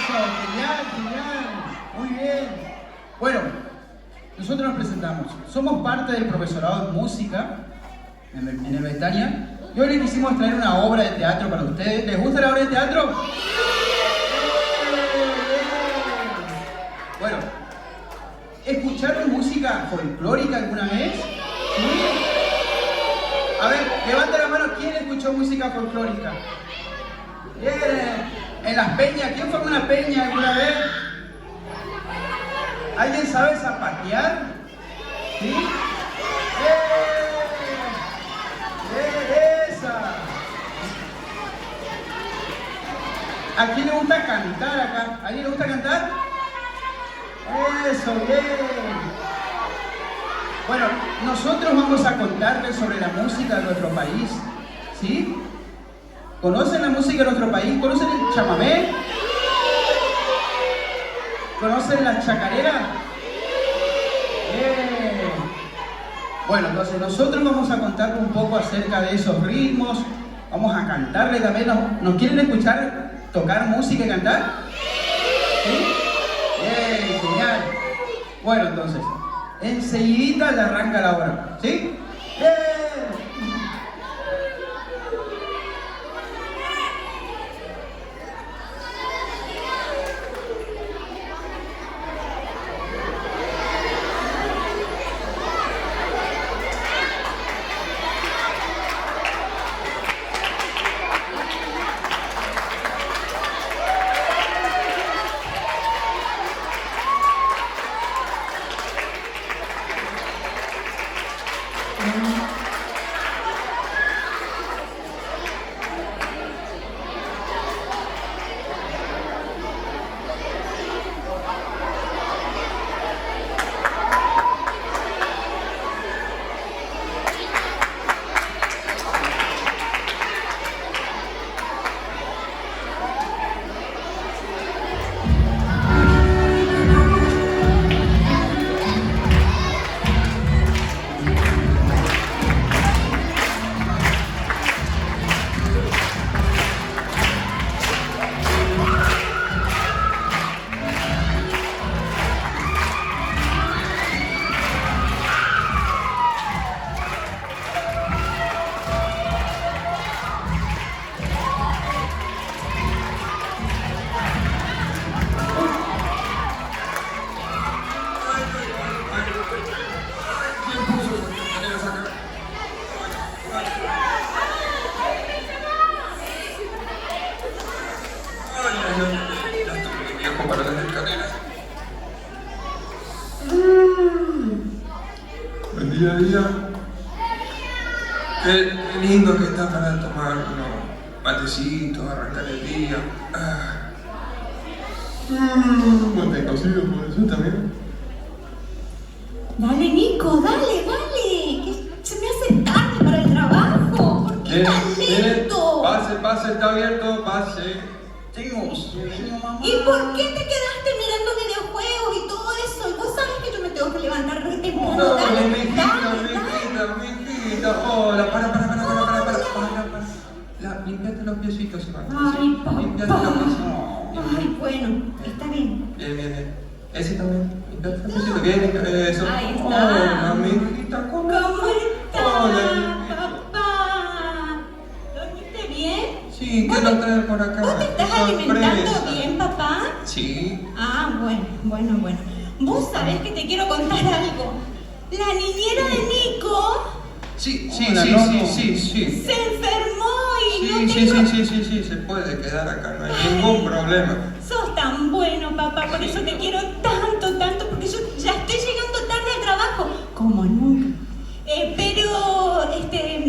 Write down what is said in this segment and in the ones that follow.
Genial, genial. Muy bien. Bueno, nosotros nos presentamos. Somos parte del profesorado de música en el Betania. Y hoy les quisimos traer una obra de teatro para ustedes. ¿Les gusta la obra de teatro? Bueno, ¿escucharon música folclórica alguna vez? ¿Sí? A ver, levanta la mano. ¿Quién escuchó música folclórica? Bien. En las peñas, ¿quién fue a una peña alguna vez? ¿Alguien sabe zapatear? ¿Sí? ¡Esa! ¿A quién le gusta cantar acá? ¿A alguien le gusta cantar? ¡Eso, bien! Bueno, nosotros vamos a contarles sobre la música de nuestro país, ¿sí? ¿Conocen la música de nuestro país? ¿Conocen el chamamé? ¿Conocen la chacarera? Bien. Bueno, entonces nosotros vamos a contarles un poco acerca de esos ritmos. Vamos a cantarle también. ¿Nos quieren escuchar tocar música y cantar? ¿Sí? Bien, genial. Bueno, entonces, enseguidita ya arranca la obra. ¿Sí? Bien. Día a día. Qué lindo que está para tomar unos matecitos, arrancar el día. Muy bien cocido por eso también. Dale, Nico, dale. Que se me hace tarde para el trabajo. ¿Por qué tan lento? Pase, está abierto, pase. Tengo sueño, mamá. ¿Y por qué te quedaste mirando videojuegos y todo eso? Y vos sabés que yo me tengo que levantar re temprano. No, Dale, mi hijita. Hola, para. Limpiate los piecitos, hermano. Ay, papá. Limpiate los piecitos. Ay, bueno, está bien. Bien. Ese también. Limpiate los piecitos. Bien, eso. Ahí está. Hola, mi hijita, ¿cómo estás, Hola, papá? ¿Dormiste bien? Sí, ¿qué nos trae por acá? ¿Vos te estás alimentando bien, papá? Sí. Ah, bueno. Vos sabés que te quiero contar algo. La niñera de Nico Sí. se enfermó y no tengo... Sí, se puede quedar acá, no hay ningún problema. Sos tan bueno, papá, por eso te quiero tanto, porque yo ya estoy llegando tarde al trabajo, como nunca. Pero,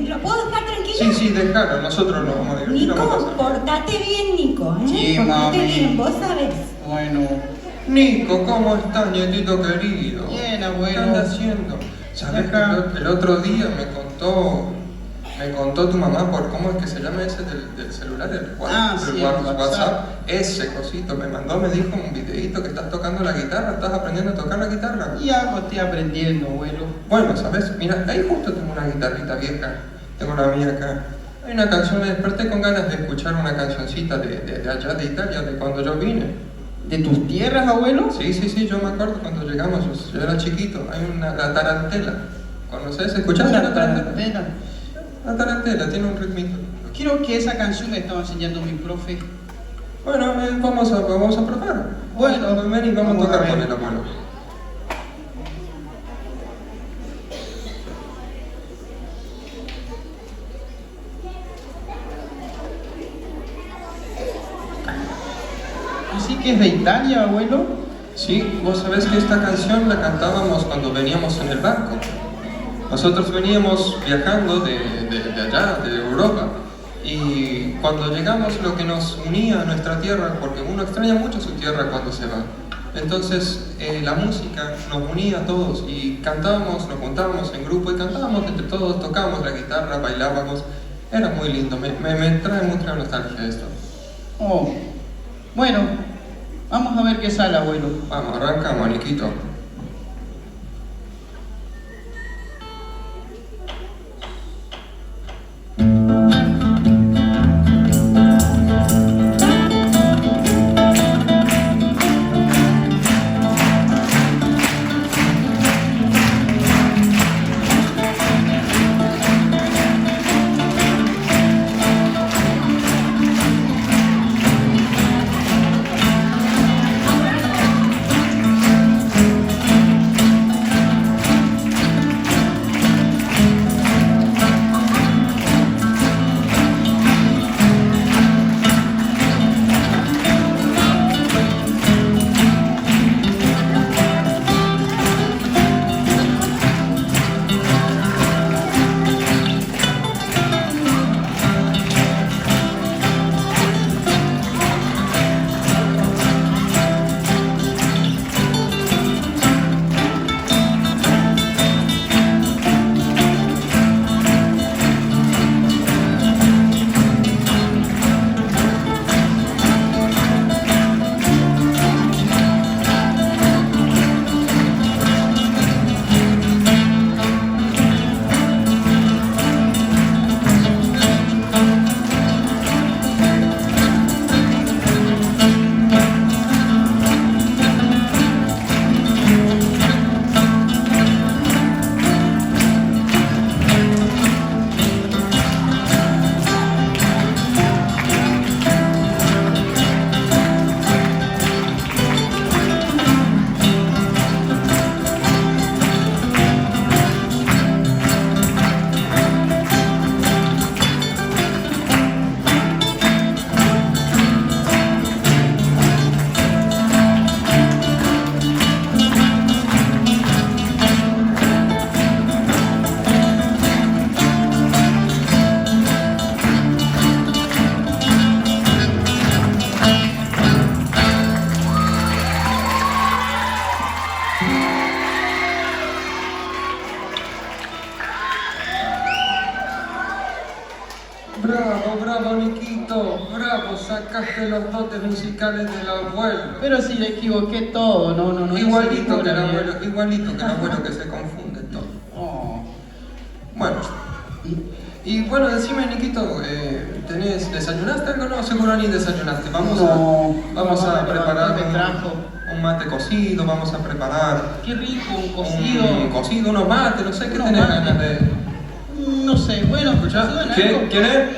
¿lo puedo dejar tranquilo? Sí, déjalo, nosotros lo vamos a divertir. Nico, portate bien, Nico, ¿eh? Sí, portate mami. bien, vos sabés. Bueno. Nico, ¿cómo estás, nietito querido? Bien, ¿Qué abuelo. andas haciendo? ¿Sabes que Acá. el otro día me contó tu mamá por cómo es que se llama ese del celular, el Sí, el WhatsApp? Ese cosito me dijo un videito que estás tocando la guitarra, estás aprendiendo a tocar la guitarra. Y algo estoy aprendiendo, abuelo. Bueno, ¿sabes? Mira, ahí justo tengo una guitarrita vieja, tengo la mía acá. Hay una canción, me desperté con ganas de escuchar una cancioncita de allá de Italia, de cuando yo vine. de tus tierras, abuelo? Sí, sí, sí, yo me acuerdo cuando llegamos, yo era chiquito, hay la tarantela. ¿Conoces? ¿Escuchaste la tarantela? La tarantela tiene un ritmito. Quiero que esa canción me estaba enseñando mi profe. Bueno, vamos a probar. Bueno, ven y vamos a tocar con el abuelo. ¿Así que es de Italia, abuelo? Sí, vos sabés que esta canción la cantábamos cuando veníamos en el barco. Nosotros veníamos viajando de allá, de Europa, y cuando llegamos lo que nos unía a nuestra tierra, porque uno extraña mucho su tierra cuando se va, entonces la música nos unía a todos y cantábamos, nos juntábamos en grupo y cantábamos entre todos, tocábamos la guitarra, bailábamos, era muy lindo, me trae mucha nostalgia esto. Oh, bueno, vamos a ver qué sale, abuelo. Vamos, arrancamos, Niquito. Bravo, bravo, Niquito, bravo, sacaste los dotes musicales del abuelo. Pero si le equivoqué todo, no. Igualito que el abuelo que se confunde todo. Oh. Bueno, y bueno, decime, Niquito, ¿desayunaste algo? No, seguro ni desayunaste. Vamos a preparar ¿qué trajo? un mate cocido, vamos a preparar Qué rico, un cocido. un cocido, unos mates, no sé qué Unos tenés mates. ganas de... No sé, bueno, ¿Escuchás? suena ¿Quién algo. es?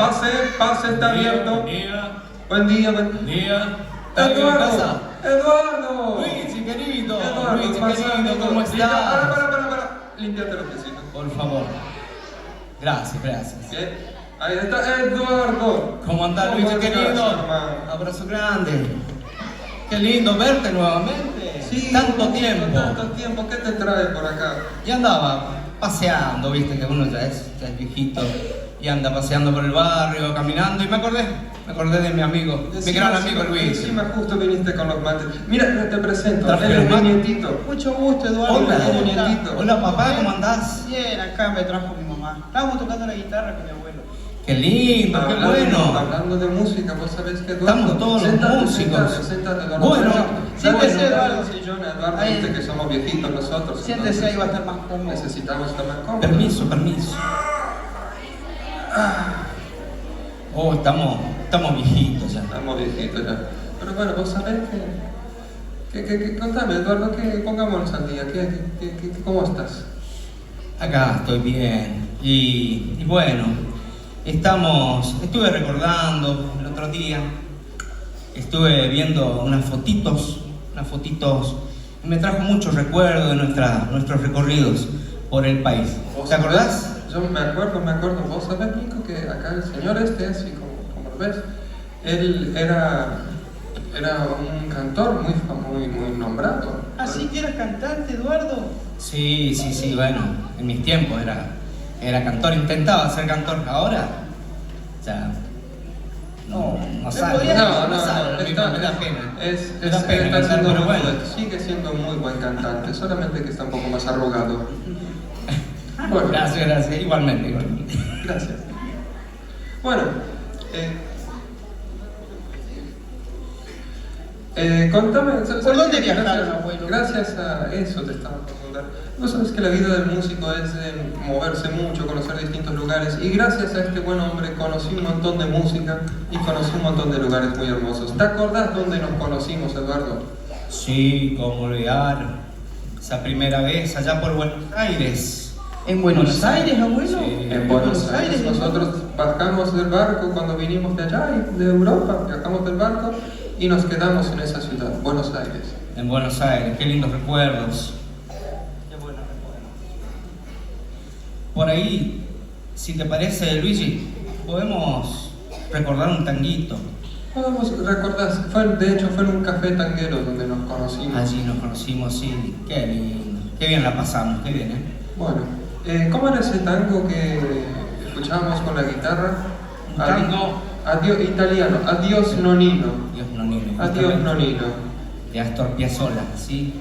Pase, está abierto. Buen día. ¿Estás en casa? Eduardo. Luigi, querido. Eduardo, Luigi, pasa, querido, ¿cómo amigo. estás? Para. Límpiate los piecitos. Por favor. Gracias. Bien. Ahí está Eduardo. ¿Cómo andás, ¿Cómo Luigi, estás, querido? hermano? Abrazo grande. Qué lindo verte nuevamente. Sí, Tanto tiempo. Tanto tiempo. ¿Qué te trae por acá? Y andaba paseando, viste que uno ya es viejito. Y anda paseando por el barrio, caminando. Y me acordé de mi amigo, mi gran amigo Luis. Encima justo viniste con los mates. Mira, te presento. ¿Traje Él es los mi mates? nietito. Mucho gusto, Eduardo. Hola, ¿Cómo está? nietito. Hola papá, ¿cómo andás? Bien, acá me trajo mi mamá. Estábamos tocando la guitarra con mi abuelo. Qué lindo, qué bueno. Hablando de música, vos sabés que Eduardo. Estamos todos los músicos. Sentate, Eduardo. Bueno, siéntese, bueno, Eduardo. sillón, Eduardo, Ahí. viste que somos viejitos nosotros. Siéntese, ahí va a entonces estar más cómodo. necesitamos estar más cómodos. Permiso. Oh, estamos viejitos ya. Estamos viejitos ya. Pero bueno, vos sabés que Contame, Eduardo, pongámonos al día. ¿Cómo estás? Acá estoy bien. Y bueno, estuve recordando el otro día, estuve viendo unas fotitos, y me trajo muchos recuerdos de nuestros recorridos por el país. ¿Te acordás? Yo me acuerdo. Vos sabés, Nico, que acá el señor así como lo ves, él era un cantor muy nombrado. ¿Así que eras cantante, Eduardo? Sí, bueno, en mis tiempos era cantor, intentaba ser cantor. Ahora, ya, no sale. No, sale, me da pena. Me da pena está cantar, siendo pero bueno. sigue siendo un muy buen cantante, solamente que está un poco más arrugado. Bueno, Gracias, igualmente. gracias. Bueno, contame, ¿Por dónde viajaron, abuelo? Gracias a eso te estaba por contar. Vos sabés que la vida del músico es moverse mucho, conocer distintos lugares, y gracias a este buen hombre conocí un montón de música y conocí un montón de lugares muy hermosos. ¿Te acordás dónde nos conocimos, Eduardo? Sí, cómo olvidar. Esa primera vez allá por Buenos Aires. ¿En Buenos Aires, abuelo? Sí. En Buenos Aires. Nosotros bajamos del barco cuando vinimos de allá, de Europa, viajamos del barco y nos quedamos en esa ciudad, Buenos Aires. En Buenos Aires, qué lindos recuerdos. Qué buenos recuerdos. Por ahí, si te parece, Luigi, podemos recordar un tanguito. Podemos recordar, de hecho fue en un café tanguero donde nos conocimos. Allí nos conocimos, sí, qué lindo. Qué bien la pasamos, qué bien, ¿eh? Bueno, ¿cómo era ese tango que escuchábamos con la guitarra? Un tango. Adiós, italiano, Adiós Nonino. Dios Nonino. Adiós Nonino. De Astor Piazzolla, ¿sí?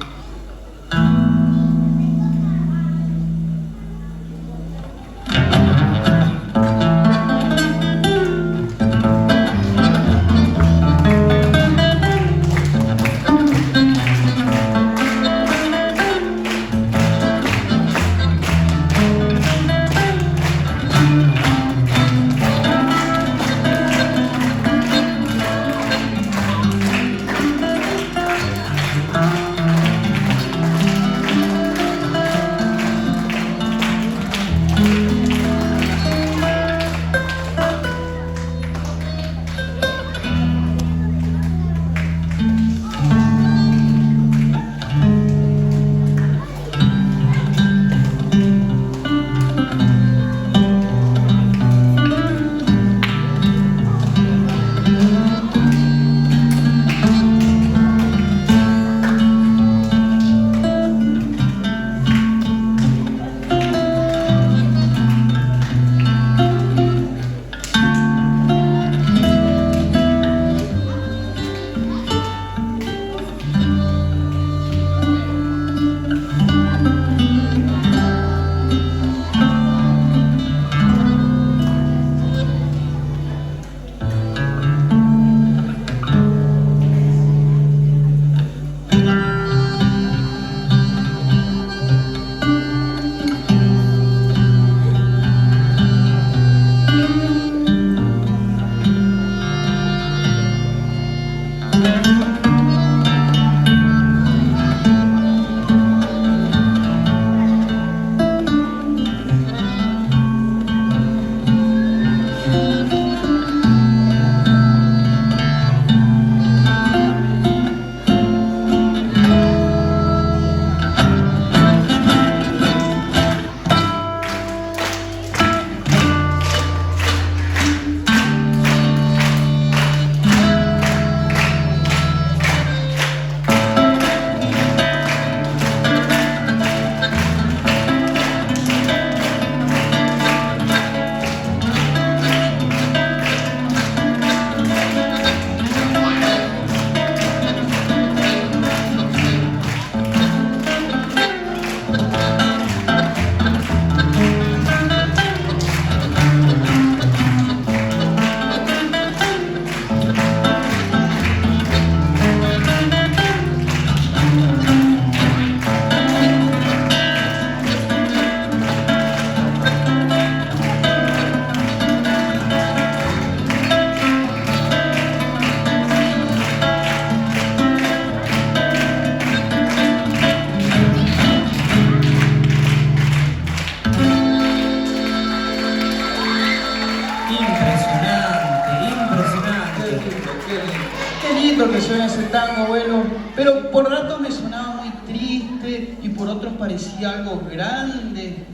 abuelo, pero por ratos me sonaba muy triste y por otros parecía algo grande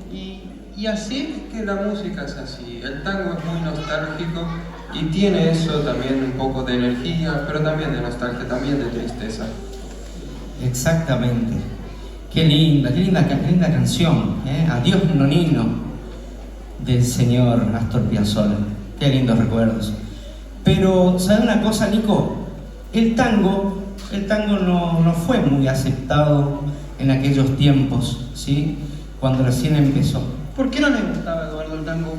y así. Es que la música es así, el tango es muy nostálgico y tiene eso también un poco de energía, pero también de nostalgia, también de tristeza. Exactamente. Qué linda canción, ¿eh? Adiós Nonino, del señor Astor Piazzolla. Qué lindos recuerdos. Pero, ¿sabes una cosa, Nico? El tango no fue muy aceptado en aquellos tiempos, ¿sí? Cuando recién empezó. ¿Por qué no le gustaba a Eduardo el tango?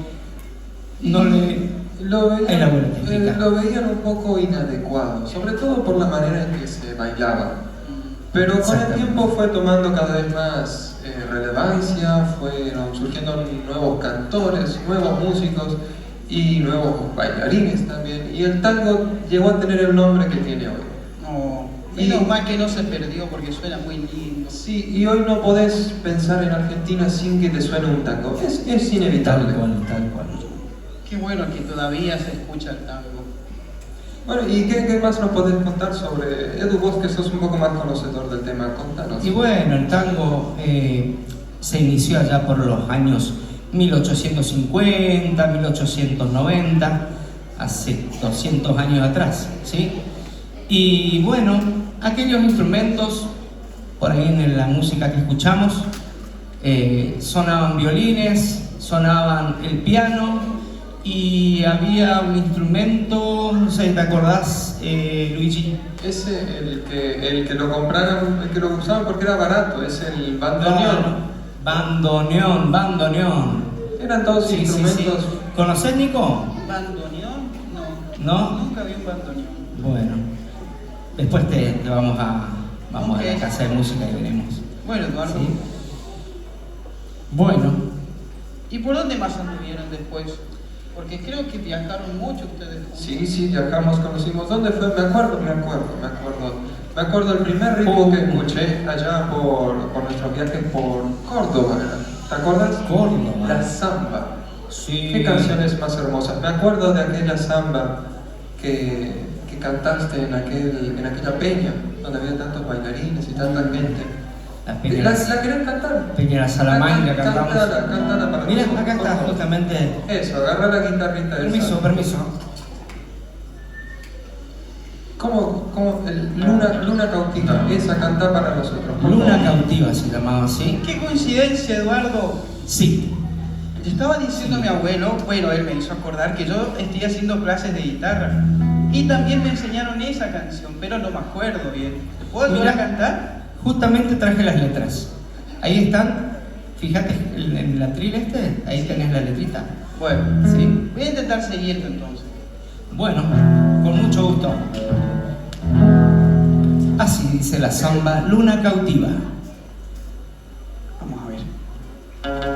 No le... Lo Ahí la abuela te veían, explica. lo veían un poco inadecuado, sobre todo por la manera en que se bailaba. Pero con el Exactamente. tiempo fue tomando cada vez más relevancia, fueron surgiendo nuevos cantores, nuevos músicos y nuevos bailarines también. Y el tango llegó a tener el nombre que tiene hoy. No, Y- menos mal que no se perdió porque suena muy lindo. Sí, y hoy no podés pensar en Argentina sin que te suene un tango. Es inevitable. Tal cual. Qué bueno que todavía se escucha el tango. Bueno, ¿y qué más nos podés contar sobre Edu, vos que sos un poco más conocedor del tema? Contanos. Y bueno, el tango se inició allá por los años 1850, 1890, hace 200 años atrás, ¿sí? Y bueno, aquellos instrumentos, por ahí en la música que escuchamos, sonaban violines, sonaban el piano y había un instrumento, no sé, ¿te acordás, Luigi? Ese, el que lo compraron, el que lo usaban porque era barato, es el bandoneón. Bandoneón. Eran todos Sí, instrumentos. sí. ¿Conocés, Nico? ¿Bandoneón? No. ¿No? Nunca vi un bandoneón. Bueno, después te vamos a Ok. la casa de música y veremos. Bueno, Eduardo. ¿Sí? Bueno, ¿Y por dónde más anduvieron después? Porque creo que viajaron mucho ustedes juntos. Sí, viajamos, conocimos. ¿Dónde fue? Me acuerdo el primer ritmo que escuché allá por nuestros viajes por Córdoba. ¿Te acuerdas? Córdoba. La samba. sí. Qué canciones más hermosas. Me acuerdo de aquella samba que cantaste en aquella peña, donde había tantos bailarines y tanta gente. La Peña, ¿La querés cantar? Peña de la Salamanca cantamos. Cántala para Mira, nosotros, acá por está favor. justamente. Eso, agarra la guitarrita esa. Permiso. ¿Cómo Luna Cautiva? Esa canta para nosotros. por Luna favor. Cautiva se llamaba así. ¡Qué coincidencia, Eduardo! Sí. Te estaba diciendo mi abuelo, bueno, él me hizo acordar que yo estoy haciendo clases de guitarra. Y también me enseñaron esa canción, pero no me acuerdo bien. ¿Te puedo ayudar a Mira. cantar? Justamente traje las letras. Ahí están. Fíjate en el atril ahí tenés la letrita. Bueno, ¿Sí? voy a intentar seguirte entonces. Bueno, con mucho gusto. Así dice la samba Luna Cautiva. Vamos a ver.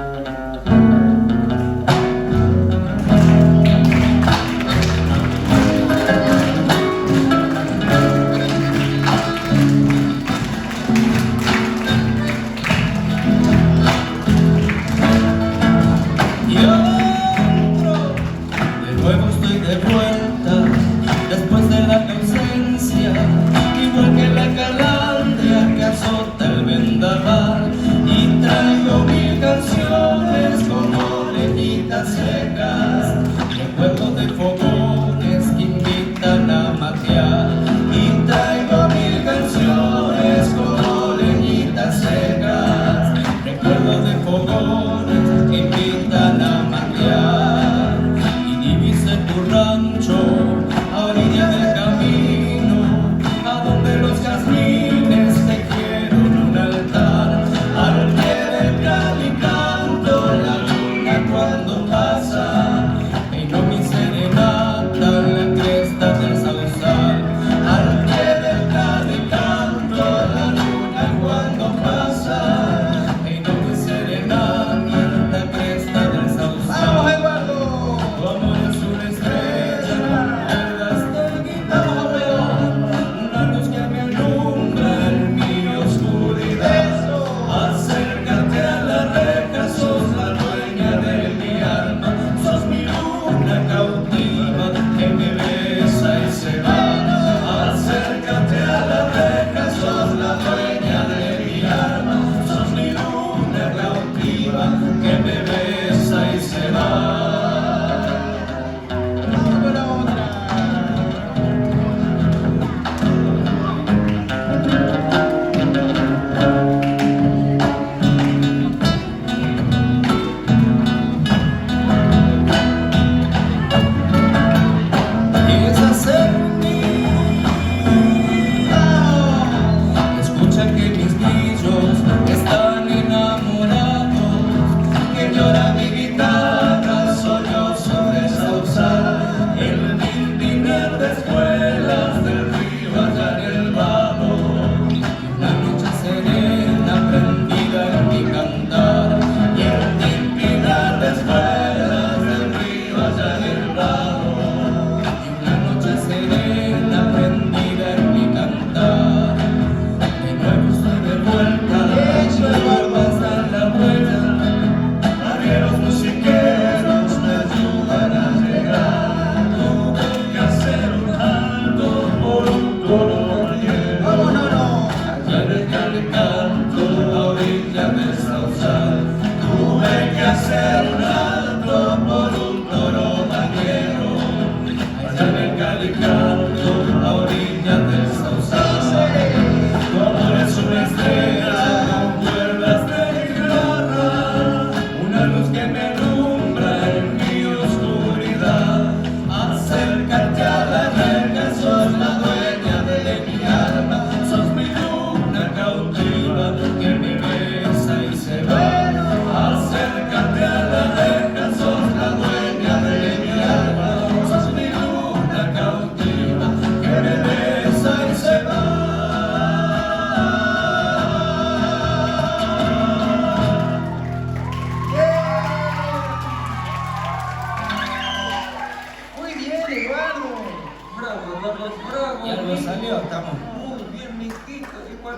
Y otro, de nuevo estoy de vuelta, después de la ausencia, igual que la calandria que azota el el canto a orilla del sausal. Tuve que hacer un alto por un toro vaquero, allá en el Calicanto a orilla del sausal. Tu amor es una estrella con cuerdas de guitarra, una luz que me alumbra en mi oscuridad. Acércate a la verga, sos la dueña de mi alma, sos mi luna cautiva que me besa y se va. Acércate a la verga, sos la dueña de mi alma, sos mi luna cautiva que me besa y se va. Muy bien, Eduardo. Bravo, Carlos, bravo. Y algo salió, estamos. Muy bien, mijito.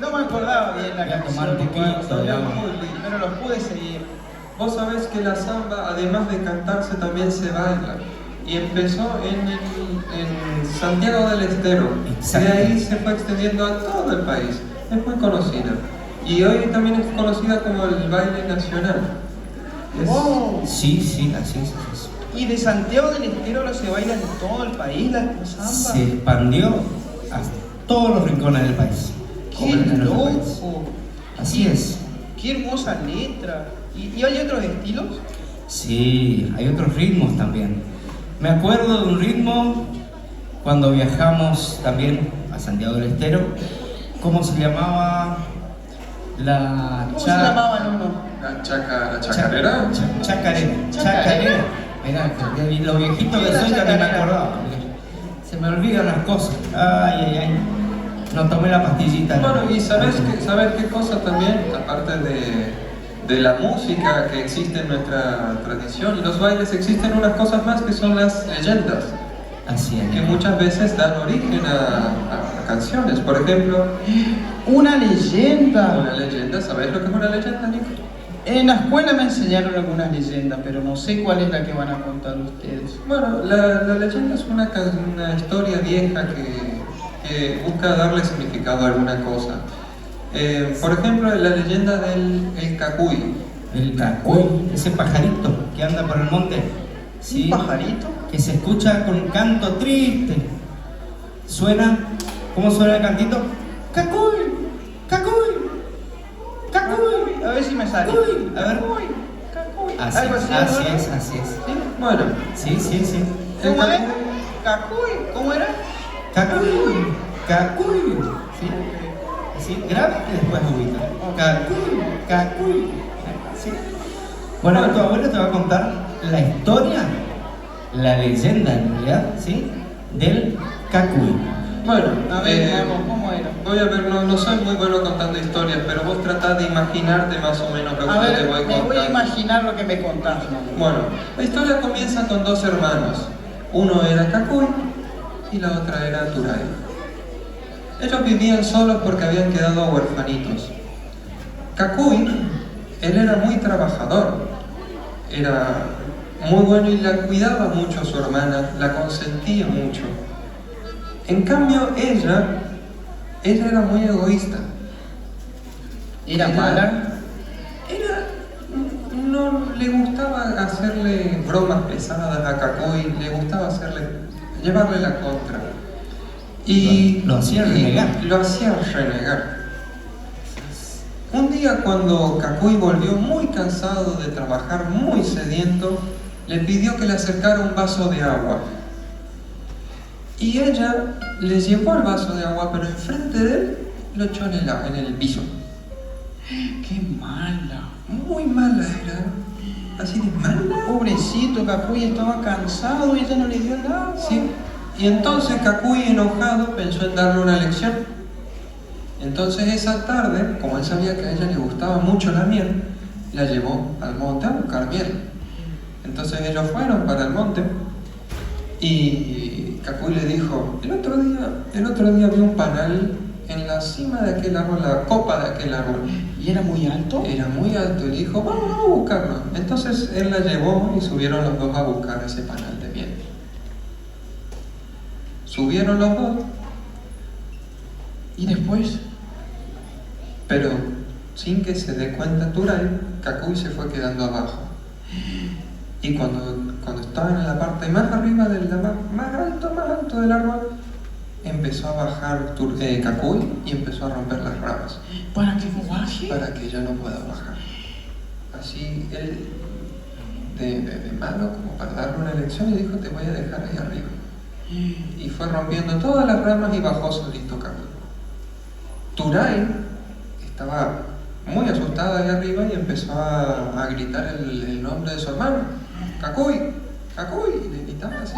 No me acordaba bien la Voy a canción, tomar tequila, Eduardo, ya. Muy lindo. pero los pude seguir. Vos sabés que la samba, además de cantarse, también se baila. Y empezó en Santiago del Estero. Exacto. De ahí se fue extendiendo a todo el país. Es muy conocida. Y hoy también es conocida como el baile nacional. Es- Wow. Sí, sí, así es. Así es. Y de Santiago del Estero lo se baila en todo el país, la samba. Se expandió a todos los rincones del país. ¡Qué De nuestro país. loco! Así es. ¡Qué hermosa letra! ¿Y hay otros estilos? Sí, hay otros ritmos también. Me acuerdo de un ritmo cuando viajamos también a Santiago del Estero. ¿Cómo se llamaba? ¿Cómo se llamaba el uno? La chacarera. Chacarera. Chacarera. Mirá, de lo viejito que soy ya ni me acordaba. Se me olvidan las cosas. Ay, ay, ay. No tomé la pastillita. Bueno, y ¿sabes qué cosa también? Aparte de la música que existe en nuestra tradición y los bailes, existen unas cosas más que son las leyendas, Así que es. muchas veces dan origen a canciones. Por ejemplo, Una leyenda. una leyenda, ¿sabes lo que es una leyenda, Nico? En la escuela me enseñaron algunas leyendas, pero no sé cuál es la que van a contar ustedes. Bueno, la leyenda es una historia vieja que busca darle significado a alguna cosa. Por ejemplo, la leyenda del el cacuy. El cacuy, ese pajarito que anda por el monte. Sí, ¿Un pajarito? que se escucha con canto triste. Suena, ¿cómo suena el cantito? Cacuy, cacuy, cacuy. A ver si me sale. Cacuy, a ver. Cacuy, cacuy. Así, Algo así, así ¿no? es, así es. ¿Sí? Bueno, Sí, sí, sí. el ¿Cómo es? cacuy, Cacuy. ¿Cómo era? Cacuy, cacuy. Sí, así, grave y después ubita. Cacuy, cacuy. Sí. Bueno, tu abuelo te va a contar la historia, la leyenda en realidad, ¿sí? Del cacuy. bueno, A ver, vamos, ¿cómo era? voy a ver, no soy muy bueno contando historias, pero vos tratás de imaginarte más o menos lo A que te ver, voy me voy a contando. imaginar lo que me contás, ¿no? Bueno, la historia comienza con dos hermanos. Uno era Cacuy y la otra era Turay. Ellos vivían solos porque habían quedado huerfanitos. Cacuy, él era muy trabajador, era muy bueno y la cuidaba mucho a su hermana, la consentía mucho. En cambio, ella era muy egoísta. ¿Era Ella- mala? No le gustaba hacerle bromas pesadas a Cacuy, le gustaba llevarle la contra. Y Lo hacía renegar. Lo hacía renegar. Un día cuando Cacuy volvió muy cansado de trabajar, muy sediento, le pidió que le acercara un vaso de agua. Y ella le llevó el vaso de agua, pero enfrente de él lo echó en el piso. ¡Qué mala! Muy mala era. Así de mala. Pobrecito, Cacuy estaba cansado y ella no le dio el agua. Sí. Y entonces Cacuy, enojado, pensó en darle una lección. Entonces esa tarde, como él sabía que a ella le gustaba mucho la miel, la llevó al monte a buscar miel. Entonces ellos fueron para el monte y Cacuy le dijo, el otro día vi un panal en la cima de aquel árbol, la copa de aquel árbol. ¿Y era muy alto? Era muy alto y dijo, vamos a buscarlo. Entonces él la llevó y subieron los dos a buscar ese panal de miel. Subieron los dos ¿Y después? Pero sin que se dé cuenta Turay, Cacuy se fue quedando abajo. Y cuando estaban en la parte más arriba más alto del árbol, empezó a bajar Cacuy y empezó a romper las ramas. ¿Para que no baje? Para que ya no pueda bajar. Así él, de malo, como para darle una lección, le dijo: te voy a dejar ahí arriba. Y fue rompiendo todas las ramas y bajó solito Cacuy. Turay estaba muy asustada ahí arriba y empezó a gritar el nombre de su hermano: Cacuy, Cacuy, y le gritaba así.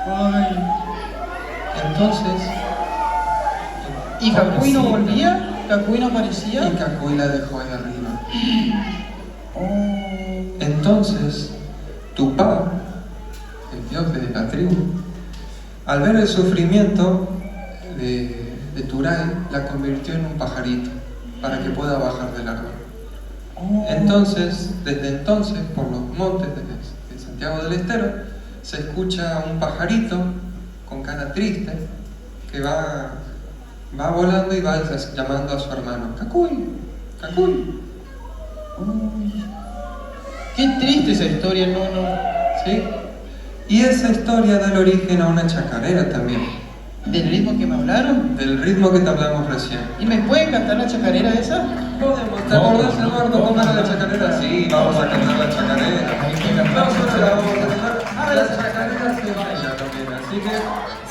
Ay. Entonces, ¿Y Cacuy no volvía? ¿Cacuy no aparecía? y Cacuy la dejó ahí arriba. Oh. Entonces, Tupá, el dios de la tribu, al ver el sufrimiento de Turay, la convirtió en un pajarito para que pueda bajar del árbol. Entonces, desde entonces, por los montes de Santiago del Estero, se escucha un pajarito con cara triste que va volando y va llamando a su hermano: Cacuy, Cacuy. Qué triste esa historia, no. ¿Sí? Y esa historia da el origen a una chacarera también, ¿Del ritmo que me hablaron? del ritmo que te hablamos recién. ¿Y me pueden cantar la chacarera esa? Podemos. ¿Te acordás, Eduardo, cómo era la chacarera? Sí, vamos a cantar la chacarera. No solo la vamos a cantar, la chacarera se baila también, así que...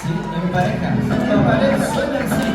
Sí, en pareja. En pareja. Suena así.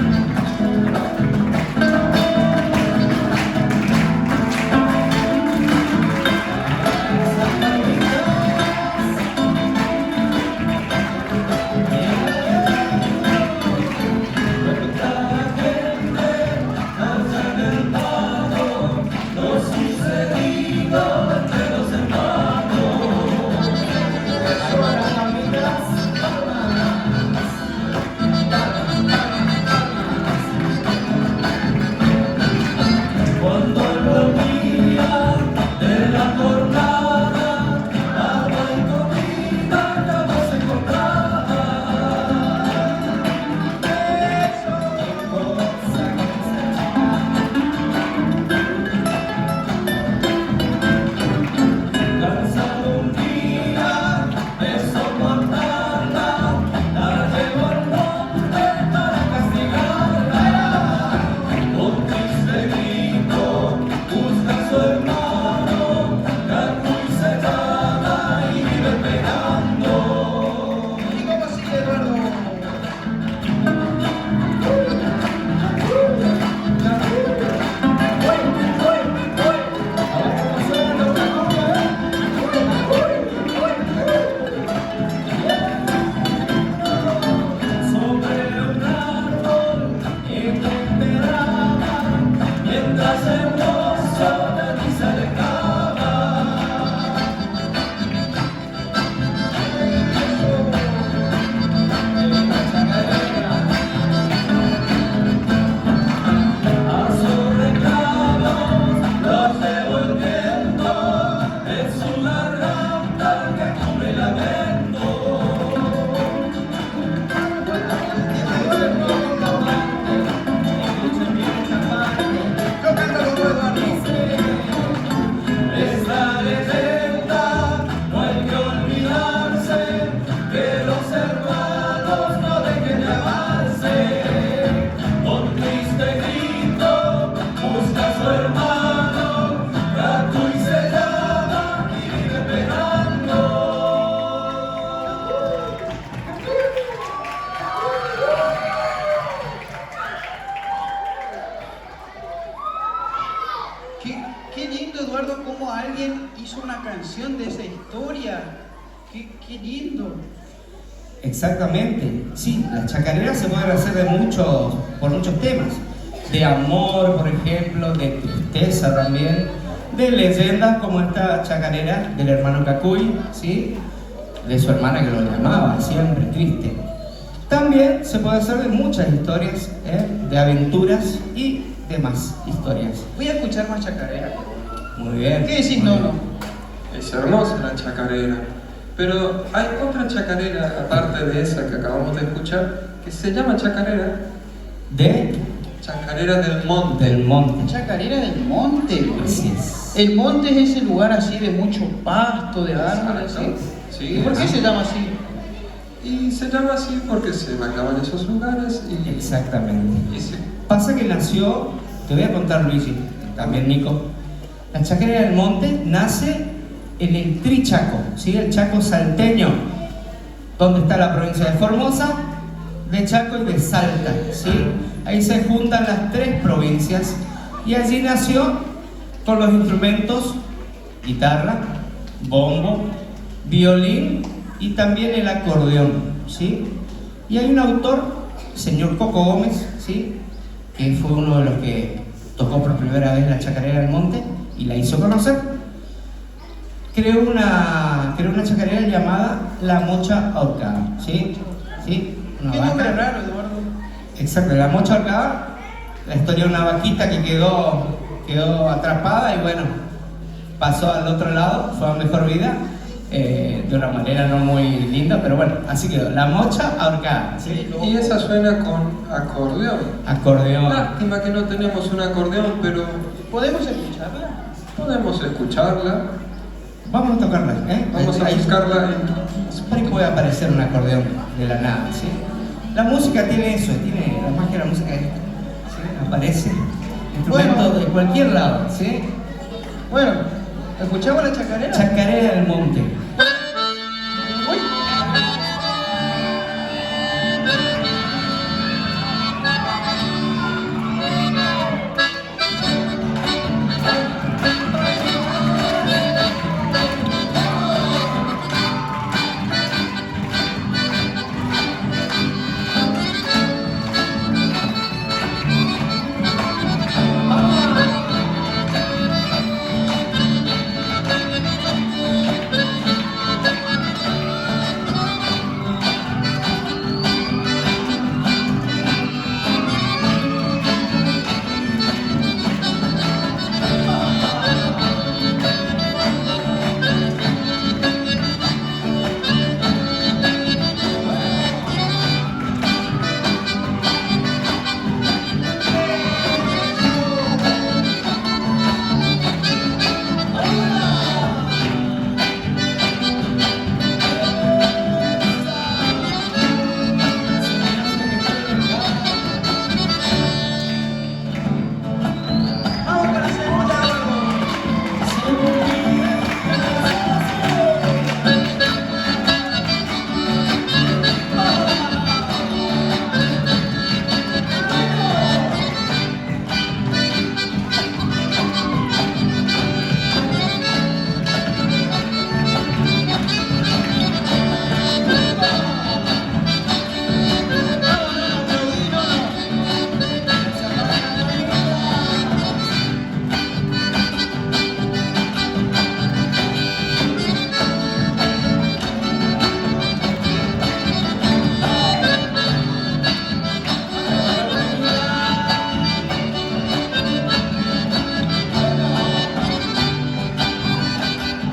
Qué lindo, Eduardo, cómo alguien hizo una canción de esa historia. Qué lindo. Exactamente, sí, las chacareras se pueden hacer por muchos temas, de amor, por ejemplo, de tristeza también, de leyendas como esta chacarera del hermano Cacuy, ¿sí? De su hermana que lo llamaba, siempre triste. También se puede hacer de muchas historias, de aventuras y demás historias. Voy a escuchar más chacarera. Muy bien. ¿Qué decís, muy Nono? bien. Es hermosa la chacarera, pero hay otra chacarera aparte de esa que acabamos de escuchar que se llama chacarera de Chacarera del Monte. del monte. Chacarera del monte. Así es. El monte es ese lugar así de mucho pasto, de árboles, ¿sí? Sí, ¿Y por qué se llama así? Y se llama así porque se bañaban en esos lugares y... Exactamente. y sí. Pasa que nació, te voy a contar, Luigi, también Nico. La Chacarera del Monte nace en el Trichaco, ¿sí? El Chaco salteño, donde está la provincia de Formosa, de Chaco y de Salta, ¿sí? Ahí se juntan las tres provincias y allí nació con los instrumentos guitarra, bombo, violín y también el acordeón, ¿sí? Y hay un autor, señor Coco Gómez, ¿sí? Que fue uno de los que tocó por primera vez la Chacarera del Monte y la hizo conocer. Creó una chacarera llamada La Mocha Ahorcada, ¿sí? ¿Sí? Una Qué vaca. nombre raro, Eduardo. Exacto, La Mocha Ahorcada, la historia de una vaquita que quedó atrapada y bueno, pasó al otro lado, fue a mejor vida, de una manera no muy linda, pero bueno, así quedó, La Mocha Ahorcada, ¿sí? Y esa suena con acordeón. Acordeón. Lástima que no tenemos un acordeón, pero ¿Podemos escucharla? podemos escucharla. Vamos a tocarla, ¿eh? Vamos a Ahí- buscarla en... Supone que puede aparecer un acordeón de la nada, ¿sí? La música tiene eso, tiene la magia de la música, ¿sí? Aparece instrumentos Bueno. de cualquier lado, ¿sí? Bueno, ¿escuchamos la chacarera? Chacarera del Monte. Uy. Vamos con la segunda, Eduardo.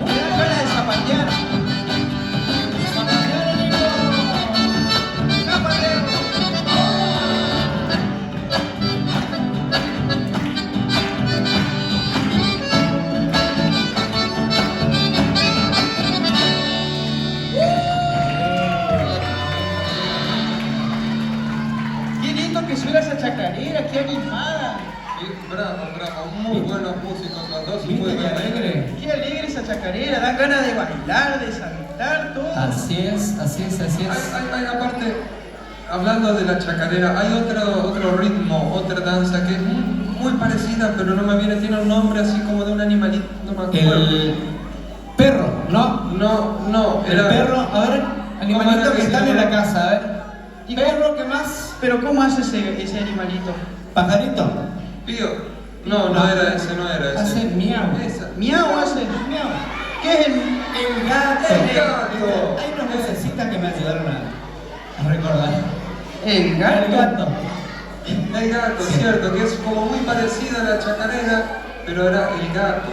Me da ganas de zapatear. Zapateo. Qué lindo que suena esa chacarera, qué animada. y bravo, bravo, muy buenos músicos los dos y ¿Viste muy qué bien. alegre? Qué alegre esa chacarera, dan ganas de bailar, de saltar, todo. Así es, así es, así es. Hay, aparte, hablando de la chacarera, hay otro ritmo, otra danza que es muy parecida, pero no me viene, tiene un nombre así como de un animalito, no me acuerdo. El perro, ¿no? No, El era... perro, a ver, ¿Cómo animalito era que que están se en la llama? casa, a ver. ¿Y Perro, ¿qué más? Pero ¿cómo hace ese animalito? Pajarito. Pío. No era ese, no era ese. Hace miau. Esa. Miau hace. Miau. ¿Qué es el...? El gato. El gato. Hay unas vocecitas que me ayudaron a recordar. El gato. El gato. El gato, cierto, que es como muy parecida a la chacarera, pero era el gato.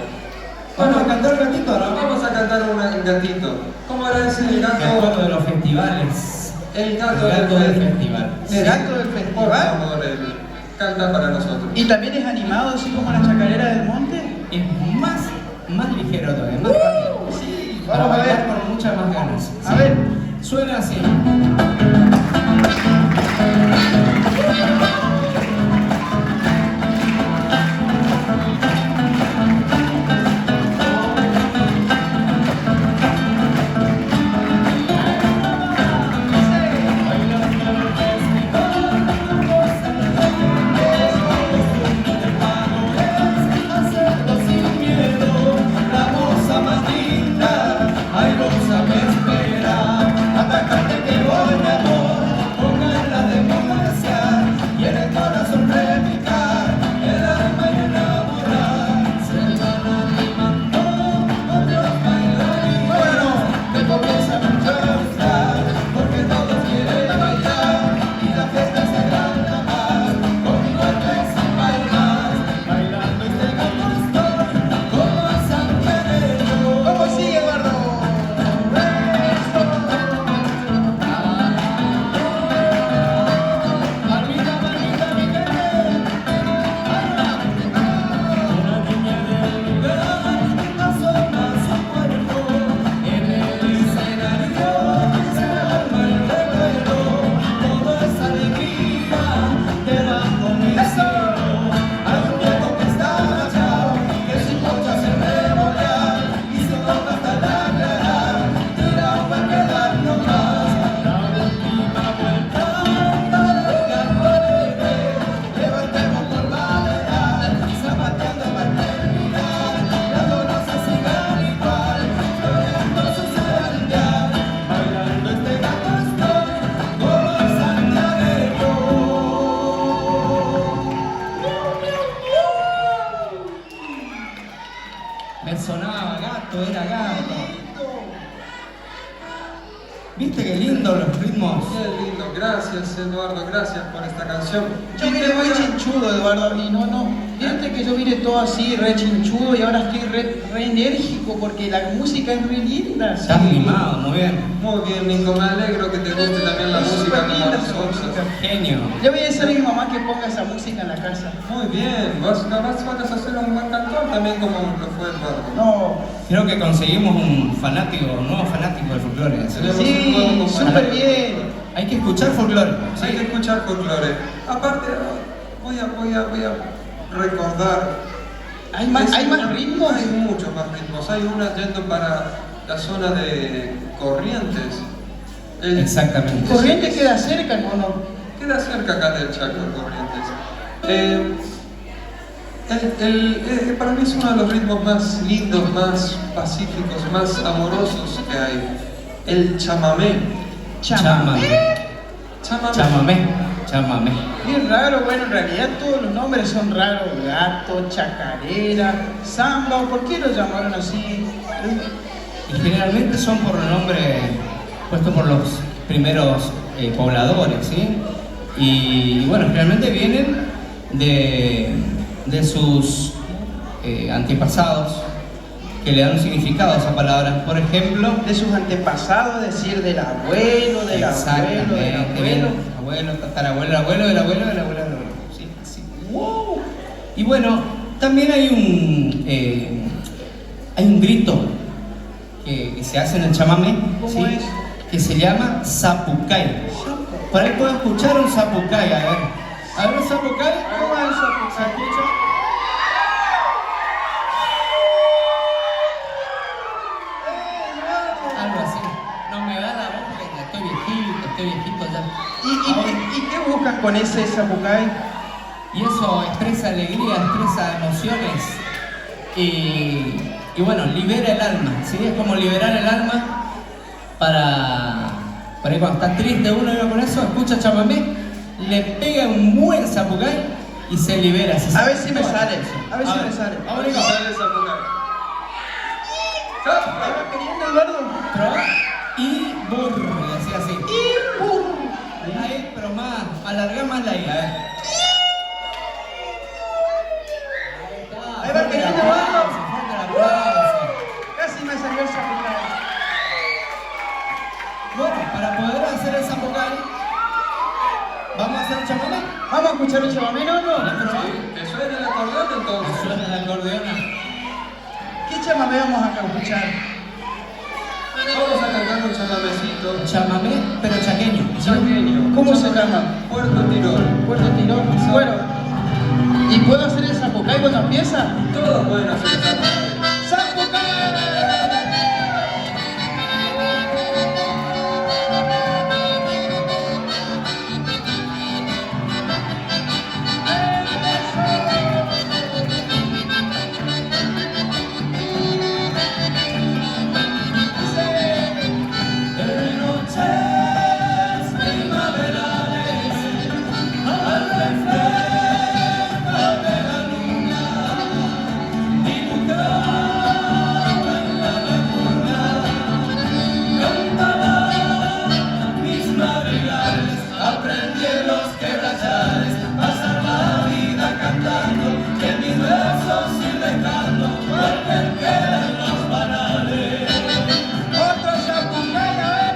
Vamos a cantar un gatito, ¿no? Vamos a cantar un gatito. ¿Cómo era ese el Me gato? acuerdo de los festivales. El gato, del festival. El gato del Por festival. favor, él canta para nosotros. Y también es animado, así como la chacarera del monte. Es más ligero todavía, más rápido. Sí, Para vamos a bailar ver. con muchas más ganas. A Sí. ver. Suena así. ¿Cómo sigue, Eduardo? Me sonaba gato, era gato. ¿Viste qué lindo los ritmos? Qué lindo, gracias Eduardo, gracias por esta canción. Yo vine muy chinchudo, Eduardo, y no. Fíjate que yo vine todo así, re chinchudo, y ahora estoy re enérgico porque la música es re linda. Estás animado, muy bien. Muy bien, Nico, me alegro que te guste también la Es música súper como a linda esa nosotros. música. Genio. Le voy a decir a mi mamá que ponga esa música en la casa. Muy bien, vos vas a ser un buen cantor también como lo fue Eduardo. No, Creo que conseguimos un nuevo fanático del folclore. ¿Sí? Tenemos un sí, nuevo súper bien. Hay que escuchar folclore. Hay que escuchar folclore. Aparte, voy a recordar. ¿Hay más ritmos? Hay muchos más ritmos. Hay una yendo para la zona de Corrientes. Exactamente. Corriente queda cerca, ¿no? No. Queda cerca acá del Chaco, Corrientes. Para mí es uno de los ritmos más lindos, más pacíficos, más amorosos que hay. El chamamé. Chamamé. Chamamé. Bien raro, bueno, en realidad todos los nombres son raros. Gato, chacarera, samba, ¿por qué lo llamaron así? Y generalmente son por el nombre puesto por los primeros pobladores, ¿sí? Y bueno, generalmente vienen de sus antepasados que le dan un significado a esa palabra. Por ejemplo, De sus antepasados, decir del abuelo, del abuelo, del abuelo. abuelo, tatarabuelo, el abuelo, del abuelo, del abuelo, del abuelo. Sí, así. ¡Wow! Y bueno, también hay un grito que se hace en el chamamé, ¿Cómo ¿sí? es? Que se llama zapucay. Por ahí puedo escuchar un zapucay, a ver. A ver, un zapucay. ¿Cómo es eso? ¿Se escucha? Algo así. No me da la voz porque ya estoy viejito ya. ¿Y qué buscas con ese zapucay? Y eso expresa alegría, expresa emociones y bueno, libera el alma, ¿sí? Es como liberar el alma para ahí cuando está triste uno y va con eso, escucha chamamé, le pega un buen zapucay y se libera. A ver si me sale, a ver si me sale. Ahora Sale esa boca. ¿Ahí va queriendo, Eduardo? probá y burro, y así. Ahí, pero más, alargá más la I, a ver. Ahí va queriendo, Eduardo. Fuerte el aplauso. Casi me salió el zapucay. Bueno, para poder hacer el zapucay Vamos a escuchar un chamamé, ¿no? ¿Te suena el acordeón entonces? Suena la acordeona. ¿Qué chamamé vamos a escuchar? Vamos a cantar un chamamecito Chamamé, pero chaqueño. chaqueño. ¿Cómo se llama? Puerto Tirol. Puerto Tirol. Bueno, ¿y puedo hacer el zapucay cuando empieza? Todos pueden hacer esa parte. ¡Zapucay! En noches primaverales, al reflejo de la luna, dibujado en la laguna, cantaba mis madrigales, aprendí en los quebrachales, pasar la vida cantando, que mis versos ir dejando, porque quedan los banales. ¡Otro zapucay, a ver!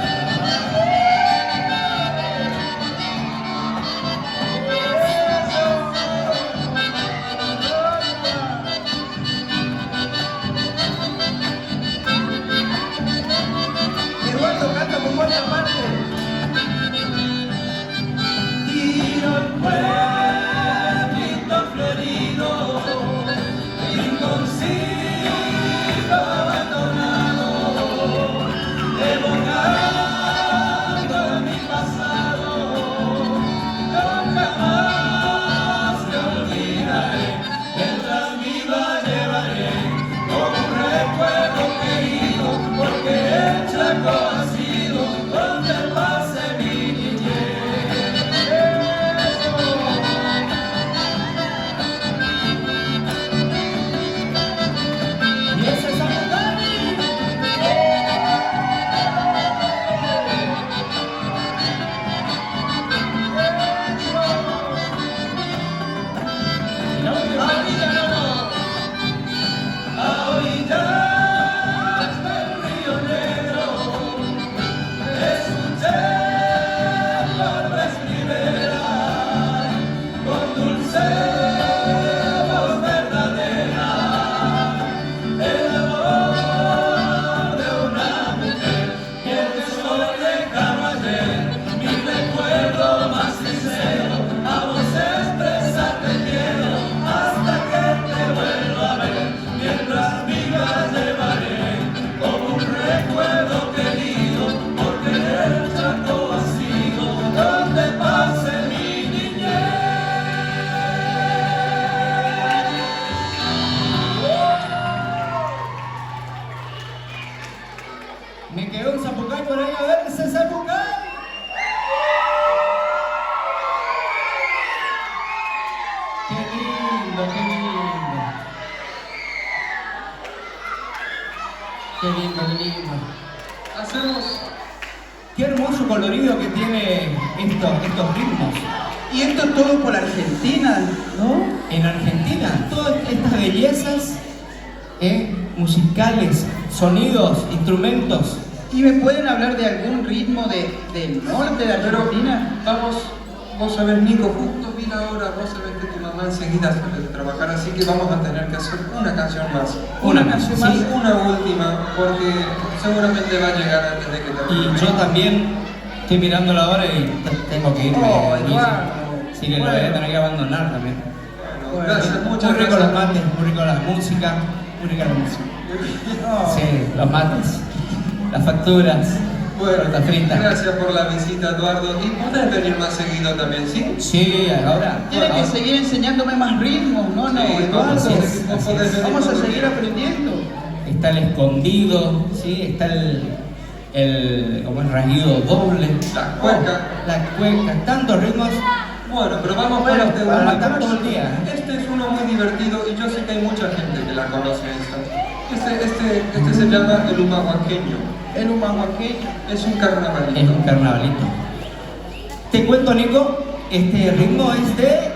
Eduardo canta con buena parte. Tiro el pueblito florido, rinconcito abandonado, evocando mi pasado, nunca más te olvidaré, mientras viva llevaré como un recuerdo querido, porque el Chaco ha sido donde pasé mi niñez. Y ese es A orillas del Río Negro, escuché Lourdes Rivera con dulce voz verdadera, el amor de una mujer y el tesoro de caballero, mi recuerdo más sincero, a vos expresarte quiero hasta que te vuelva a ver, mientras viva llevaré como un recuerdo querido, porque el Chaco ha sido donde pasé mi niñez. Me quedó un zapucay por ahí, a ver ese zapucay. Qué lindo, qué lindo. Qué lindo, qué lindo. Hacemos. Qué hermoso colorido que tiene estos ritmos. Y esto es todo por Argentina, ¿no? En Argentina, todas estas bellezas musicales, sonidos, instrumentos. ¿Y me pueden hablar de algún ritmo del norte de Argentina? Vamos, vos sabés, Nico, justo vi la hora, vos sabés que tu mamá enseguida sale de trabajar, así que vamos a tener que hacer una canción más. Una canción más. Sí, una última, porque seguramente va a llegar antes de que Y termine. yo también estoy mirando la hora y tengo que irme. Oh, Guille. Eduardo. Así que lo voy a tener que abandonar también. Bueno, gracias, muchas Muy rico los gracias. mates, muy rico la música, muy rica la música. Oh. Sí, los mates, las facturas, Bueno, torta frita. gracias por la visita, Eduardo. Y podés venir más seguido también, ¿sí? Sí, ahora. Tienen que seguir enseñándome más ritmos, ¿no? No, Sí, Eduardo. vos así es, vos así podés es. venir Vamos a cuando seguir quieras. aprendiendo. Está el escondido, ¿sí? Está el como el rasguido doble. La cueca. La cueca, tantos ritmos. Bueno, pero vamos Bueno, con este para uno. matar todo el día, ¿eh? Este es uno muy divertido y yo sé que hay mucha gente que la conoce esta. Este se llama el humahuaqueño. El humahuaqueño. Es un carnavalito. Es un carnavalito. Te cuento, Nico, este ritmo es de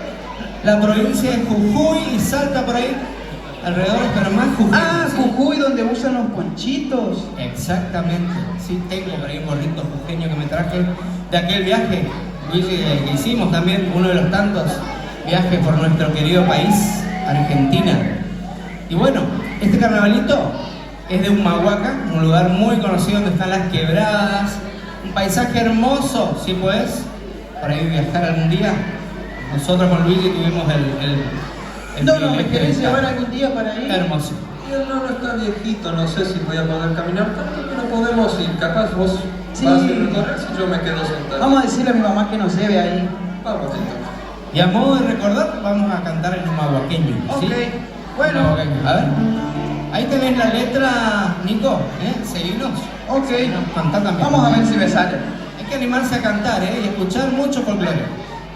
la provincia de Jujuy y salta por ahí alrededor, pero más Jujuy. Ah, ¿sí? Jujuy, donde usan los ponchitos. Exactamente. Sí, tengo por ahí un gorrito jujeño que me traje de aquel viaje Luigi, que hicimos también uno de los tantos viajes por nuestro querido país, Argentina. Y bueno, este carnavalito es de Humahuaca, un lugar muy conocido donde están las quebradas, un paisaje hermoso, si puedes, por ahí viajar algún día. Nosotros con Luigi tuvimos el No, privilegio ¿me de querés estar. llevar algún día para ir? Hermoso. Mi hermano está viejito, no sé si voy a poder caminar tanto, pero podemos ir. Capaz vos Sí. vas a recorrer si yo me quedo sentado. Vamos a decirle a mi mamá que nos lleve ahí. Vamos, entonces. Y a modo de recordar, vamos a cantar en humahuaqueño, ¿sí? Ok, bueno. Humahuaqueño. A ver. Ahí tenés la letra, Nico, Seguinos. Ok. Cantá también. Vamos a ver si me sale. Hay que animarse a cantar, y escuchar mucho folclore.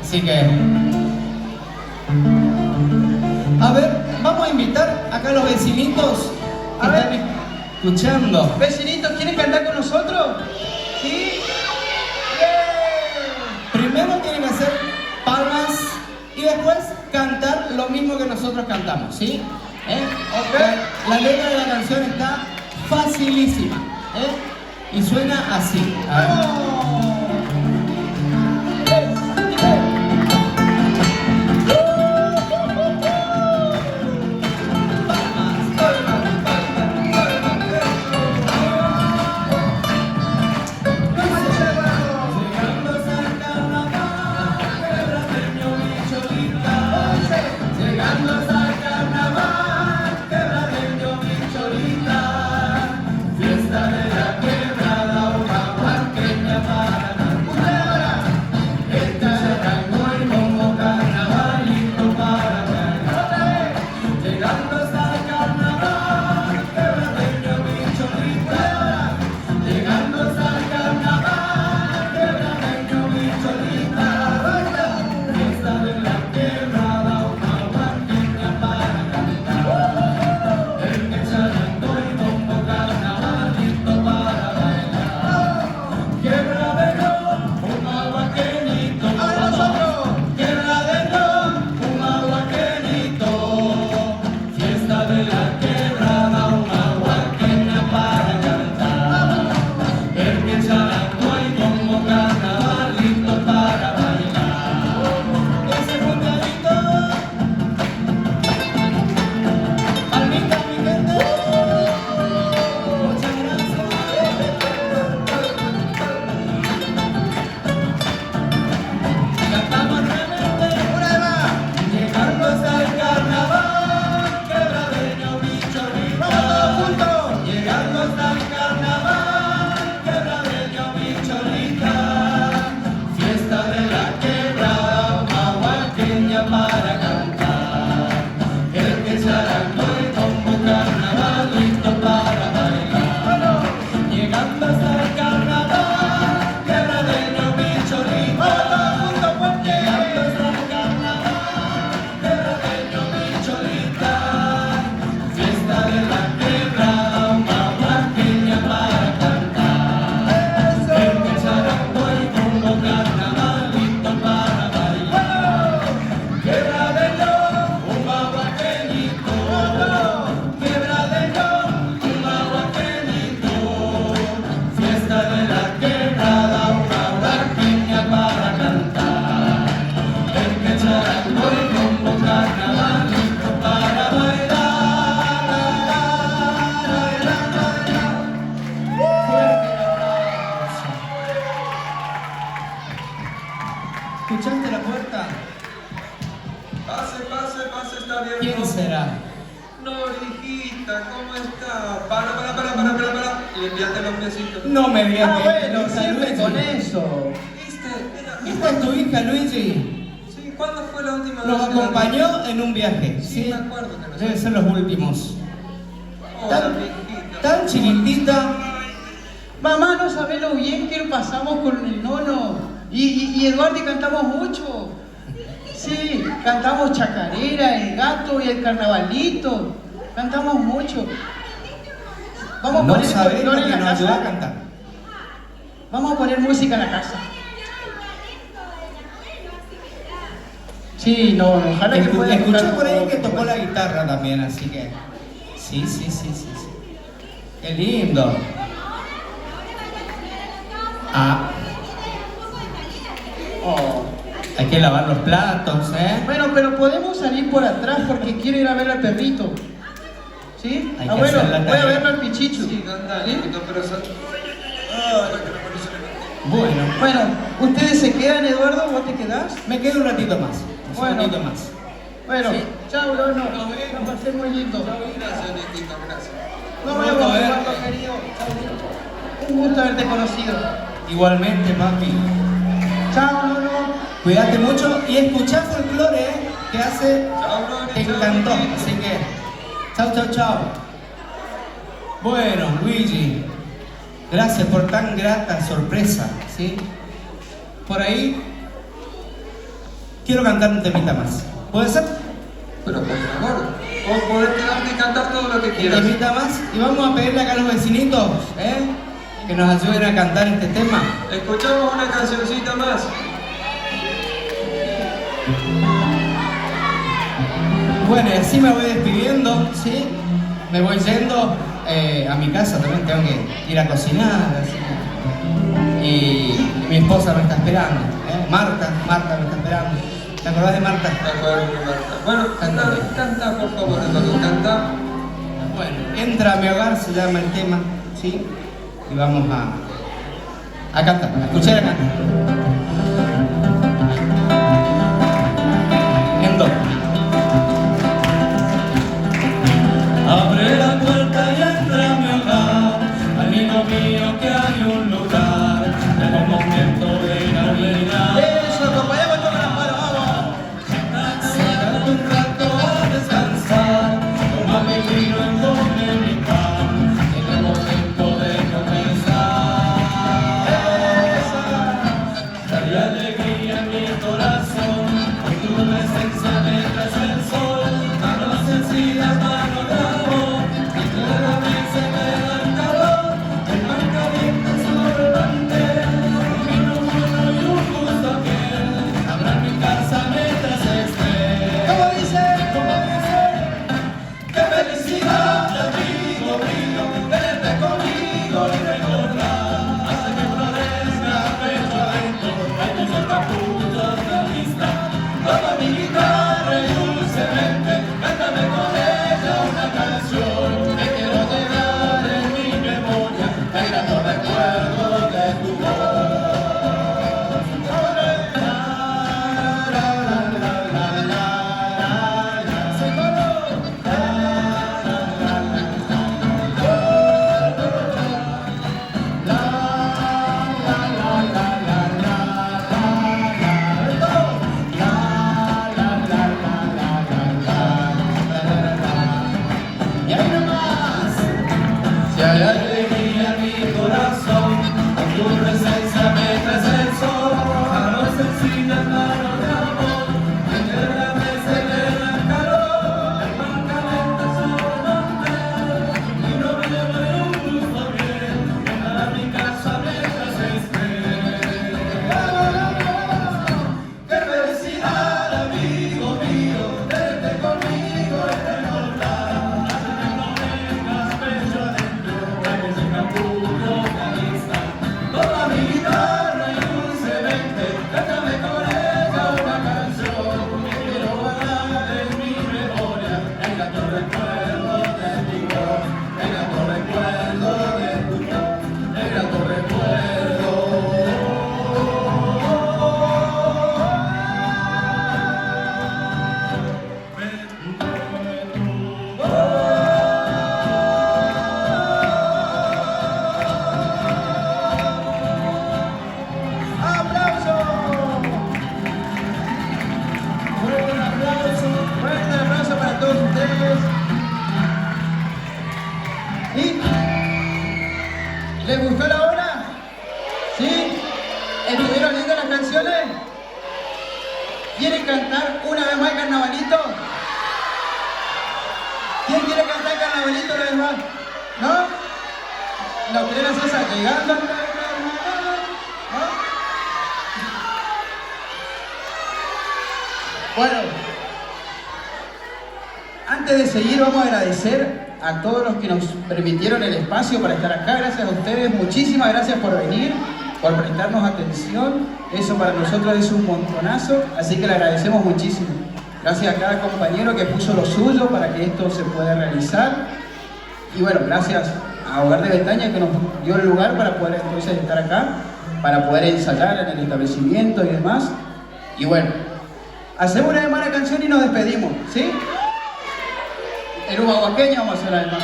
Así que... A ver, vamos a invitar acá a los vecinitos que A ver. están escuchando. Vecinitos, ¿quieren cantar con nosotros? ¿Sí? ¡Bien! Primero tienen que hacer palmas y después cantar lo mismo que nosotros cantamos, ¿sí? Ok. La letra de la canción está facilísima, y suena así. A ver. ¡Vamos! ¿Escuchaste la puerta? Pase, está bien. ¿Quién será? Norijita, ¿cómo está? Para. Limpiate los piecitos. No me digas Ah, que bueno, esta siempre Luigi. con eso. ¿Viste? Mira. ¿Esta es tu hija, Luigi? Sí, ¿cuándo fue la última vez? Nos que la vi? acompañó en un viaje, Sí, ¿sí? me acuerdo que nos Deben ser los últimos. Hola, Tan, mi hijita. tan chiquitita. Mamá, no sabés lo bien que pasamos con el nono. Y Eduardo, y cantamos mucho. Sí, cantamos chacarera, el gato y el carnavalito. Cantamos mucho. Vamos a No poner sabés lo folclore que en la nos ayuda a casa. cantar. Vamos a poner música en la casa. Sí, no, ojalá que pueda Escuché tocar por ahí un que poco, tocó la pues. guitarra también, así que... Sí. Qué lindo. Ah, Oh. Hay que lavar los platos, ¿eh? Bueno, pero podemos salir por atrás porque quiero ir a ver al perrito. ¿Sí? Hay que Abuelo, hacer la voy a tarea. verlo al pichicho. Sí, anda, ¿Sí? hijito, pero eso... Ah, la que no parece la- Bueno, Bueno, ¿ustedes se quedan, Eduardo? ¿Vos te quedás? me quedo un ratito más. Bueno. Un ratito más. Bueno, Sí. chao, no, la pasé muy lindo. Gracias, hijito, gracias. Nos Un vemos, gusto verte. Eduardo, querido. Un gusto haberte conocido. Igualmente, papi. Chao, no. Cuídate mucho y escuchá folclore, ¿eh? Que hace... Chao, Gloria, Te chao, encantó, hijito. así que... Chao, chao, chao. Bueno, Luigi, gracias por tan grata sorpresa, ¿sí? Por ahí... Quiero cantar un temita más. ¿Puede ser? Pero por favor, vos podés quedarte y cantar todo lo que Un quieras. temita más. Y vamos a pedirle acá a los vecinitos, ¿eh? Que nos ayuden a cantar este tema. Escuchamos una cancioncita más. Bueno, y así me voy despidiendo, ¿sí? Me voy yendo a mi casa, también tengo que ir a cocinar, así. Y mi esposa me está esperando, ¿eh? Marta me está esperando. ¿Te acordás de Marta? De acuerdo, Marta. Bueno, canta, por favor, Eduardo, canta. Bueno, Entra a mi hogar se llama el tema, ¿sí? Y vamos a cantar, a escuchar a cantar. En do. Abre la puerta y entra a mi hogar, amigo mío, que hay un lugar, en un momento de Navidad. Eso, acompañamos todas las manos, vamos. Quédate un rato a descansar, toma mi vino y come mi pan, en el momento de comenzar. Trae alegría en mi corazón, con tu presencia me traes el sol, manos sencillas, manos de amor, y cada vez se me da el calor, el pan caliente sobre el mantel, un vino bueno y un gusto a piel, habrá en mi casa mientras esté. ¿Cómo dice? ¡Qué felicidad, amigo mío, verte conmigo y recordar! Hace que florezca pecho adentro, hay muchos capullos de amistad. Toma mi guitarra y dulcemente, cántame con ella una canción. Me quiero llevar en mi memoria el grato recuerdo de tu voz. Y ahí nomás, si hay alegría en mi corazón, con tu presencia me traes el sol, manos sencillas, manos de amor, que de la mesa le da calor, el pan caliente sobre el mantel, y no me llevo un gusto bien, llegar a mi casa mientras esté. ¡Qué felicidad, amigo mío, verte conmigo y recordar! Toma mi guitarra y dulcemente, cántame con ella una canción. Que quiero guardar en mi memoria el grato recuerdo de tu voz, el grato recuerdo de tu voz, el grato recuerdo. ¡Aplauso! Fuerte aplauso para todos ustedes. ¿Sí? ¿Les gustó la obra? ¿Sí? ¿Estuvieron lindas las canciones? ¿Quieren cantar una vez más Carnavalito? ¿Quién quiere cantar Carnavalito una vez más? ¿No? ¿Lo quieren hacer llegando al carnaval? ¿No? Bueno, antes de seguir vamos a agradecer a todos los que nos permitieron el espacio para estar acá. Gracias a ustedes, muchísimas gracias por venir, por prestarnos atención. Eso para nosotros es un montonazo, así que le agradecemos muchísimo. Gracias a cada compañero que puso lo suyo para que esto se pueda realizar. Y bueno, gracias a Hogar de Betaña que nos dio el lugar para poder entonces estar acá, para poder ensayar en el establecimiento y demás. Y bueno, hacemos una demás canción y nos despedimos, ¿sí? En huahuaqueño vamos a hacer además.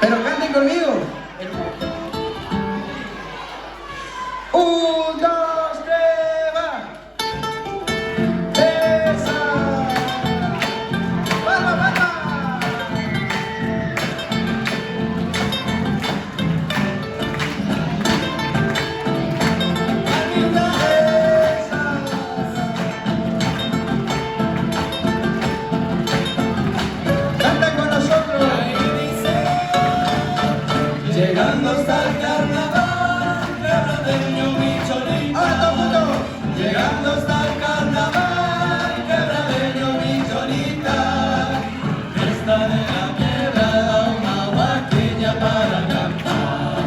Pero canten conmigo. Un, dos, tres, va. Esa. Vamos, vamos. Canta con nosotros. Llegando hasta el carnaval, quebradeño mi cholita. Ahora todo el mundo. Llegando hasta el carnaval, quebradeño mi cholita. Fiesta de la quebrada, una huaqueña para cantar.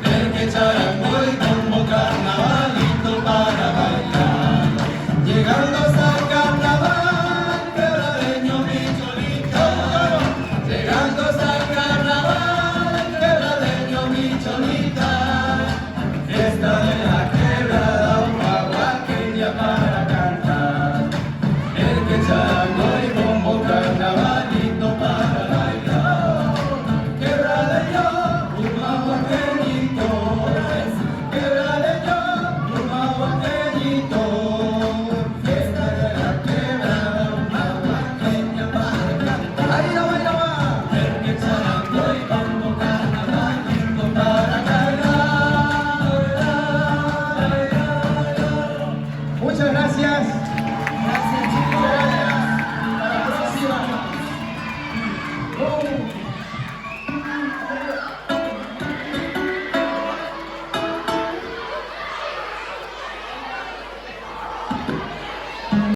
El que charango y combo carnavalito para bailar. Llegando hasta el carnaval, quebradeño mi cholita. Llegando hasta el carnaval, quebradeño mi cholita. Fiesta de la quebrada, una huaqueña para cantar. El que charango